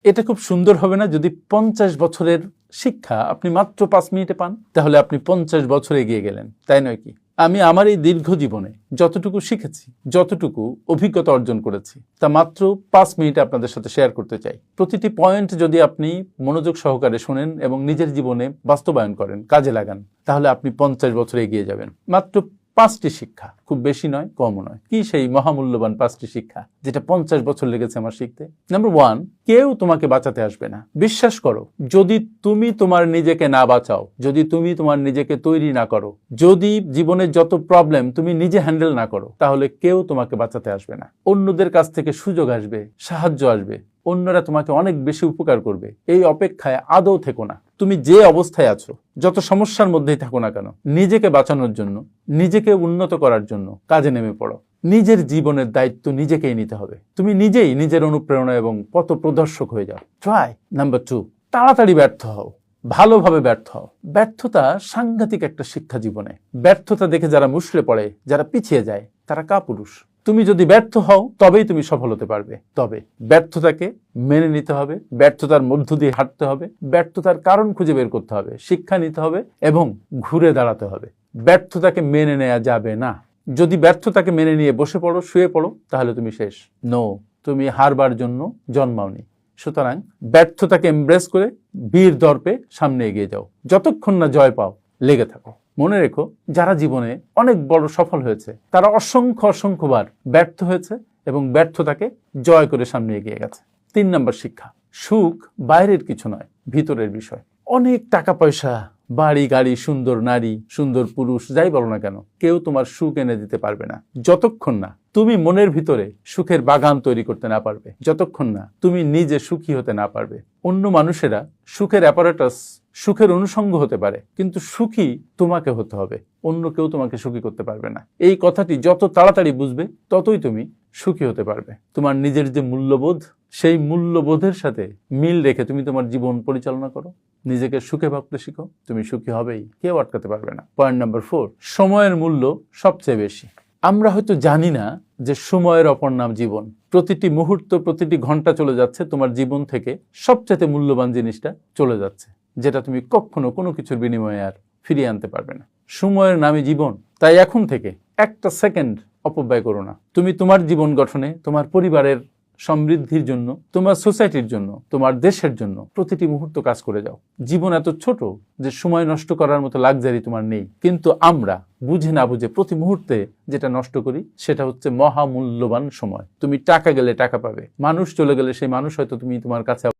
এটা খুব সুন্দর হবে না যদি 50 বছরের শিক্ষা আপনি মাত্র 5 মিনিটে পান? তাহলে আপনি 50 বছর এগিয়ে গেলেন, তাই নয় কি? আমি আমার এই দীর্ঘ জীবনে যতটুকু শিখেছি, যতটুকু অভিজ্ঞতা অর্জন করেছি, তা মাত্র 5 মিনিটে আপনাদের সাথে শেয়ার করতে চাই। প্রতিটি পয়েন্ট যদি আপনি মনোযোগ সহকারে শোনেন এবং নিজের জীবনে বাস্তবায়ন করেন, কাজে লাগান, তাহলে আপনি 50 বছর এগিয়ে যাবেন। মাত্র 5টি শিক্ষা, খুব বেশি নয়, কমও নয়। কি সেই মহামূল্যবান 5টি শিক্ষা যেটা 50 বছর লেগেছে আমার শিখতে? নাম্বার 1, কেউ তোমাকে বাঁচাতে আসবে না। বিশ্বাস করো, যদি তুমি তোমার নিজেকে না বাঁচাও, যদি তুমি তোমার নিজেকে তৈরি না করো, যদি জীবনের যত প্রবলেম তুমি নিজে হ্যান্ডেল না করো, তাহলে কেউ তোমাকে বাঁচাতে আসবে না। অন্যদের কাছ থেকে সুযোগ আসবে, সাহায্য আসবে, অন্যরা তোমাকে অনেক বেশি উপকার করবে। এই অপেক্ষায় আদৌ থেকো না। তুমি যে অবস্থায় আছো, যত সমস্যার মধ্যেই থাকো না কেন, নিজেকে বাঁচানোর জন্য, নিজেকে উন্নত করার জন্য কাজে নেমে পড়ো। নিজের জীবনের দায়িত্ব নিজেকেই নিতে হবে। তুমি নিজেই নিজের অনুপ্রেরণা এবং পথ প্রদর্শক হয়ে যাও। ট্রাই। নাম্বার 2, তাড়াতাড়ি ব্যর্থ হও, ভালোভাবে ব্যর্থ হও। ব্যর্থতা সাংঘাতিক একটা শিক্ষা জীবনে। ব্যর্থতা দেখে যারা মুষড়ে পড়ে, যারা পিছিয়ে যায়, তারা কাপুরুষ। তুমি যদি ব্যর্থ হও তবেই তুমি সফল হতে পারবে। তবে ব্যর্থতাকে মেনে নিতে হবে, ব্যর্থতার মধ্য দিয়ে হাঁটতে হবে, ব্যর্থতার কারণ খুঁজে বের করতে হবে, শিক্ষা নিতে হবে এবং ঘুরে দাঁড়াতে হবে। ব্যর্থতাকে মেনে নেওয়া যাবে না। যদি ব্যর্থতাকে মেনে নিয়ে বসে পড়ো, শুয়ে পড়ো, তাহলে তুমি শেষ। নো, তুমি হারবার জন্য জন্মাওনি। সুতরাং ব্যর্থতাকে এমব্রেস করে বীর দর্পে সামনে এগিয়ে যাও। যতক্ষণ না জয় পাও, লেগে থাকো। মনে রেখো, যারা জীবনে অনেক বড় সফল হয়েছে, তারা অসংখ্যবার ব্যর্থ হয়েছে এবং ব্যর্থতাকে জয় করে সামনে এগিয়ে গেছে। 3 নম্বর শিক্ষা, সুখ বাইরের কিছু নয়, ভিতরের বিষয়। অনেক টাকা পয়সা, বাড়ি গাড়ি, সুন্দর নারী, সুন্দর পুরুষ, যাই বলো না কেন, কেউ তোমার সুখ এনে দিতে পারবে না যতক্ষণ না তুমি মনের ভিতরে সুখের বাগান তৈরি করতে না পারবে, যতক্ষণ না তুমি নিজে সুখী হতে না পারবে। অন্য মানুষেরা সুখের অ্যাপারেটাস, সুখের অনুষঙ্গ হতে পারে, কিন্তু সুখী তোমাকে হতে হবে। অন্য কেউ তোমাকে সুখী করতে পারবে না। এই কথাটি যত তাড়াতাড়ি বুঝবে, ততই তুমি সুখী হতে পারবে। তোমার নিজের যে মূল্যবোধ, সেই মূল্যবোধের সাথে মিল রেখে তুমি তোমার জীবন পরিচালনা করো, নিজেকে সুখে ভাবতে শিখো, তুমি সুখী হবেই, কেউ আটকাতে পারবে না। পয়েন্ট নাম্বার 4, সময়ের মূল্য সবচেয়ে বেশি। আমরা হয়তো জানি না যে সময়ের অপর নাম জীবন। প্রতিটি মুহূর্ত, প্রতিটি ঘন্টা চলে যাচ্ছে, তোমার জীবন থেকে সবচেয়ে মূল্যবান জিনিসটা চলে যাচ্ছে, যেটা তুমি কখনো কোনো কিছুর বিনিময়ে আর ফিরিয়ে আনতে পারবে না। সময়ের নামই জীবন। তাই এখন থেকে একটা সেকেন্ড অপব্যয় করো না। তুমি তোমার জীবন গঠনে, তোমার পরিবারের সমৃদ্ধির জন্য, তোমার সোসাইটির জন্য, তোমার দেশের জন্য প্রতিটি মুহূর্ত কাজ করে যাও। জীবন এত ছোট যে সময় নষ্ট করার মতো লাক্সারি তোমার নেই, কিন্তু আমরা বুঝে না বুঝে প্রতি মুহূর্তে যেটা নষ্ট করি, সেটা হচ্ছে মহামূল্যবান সময়। তুমি টাকা গেলে টাকা পাবে, মানুষ চলে গেলে সেই মানুষ হয়তো তুমি তোমার কাছে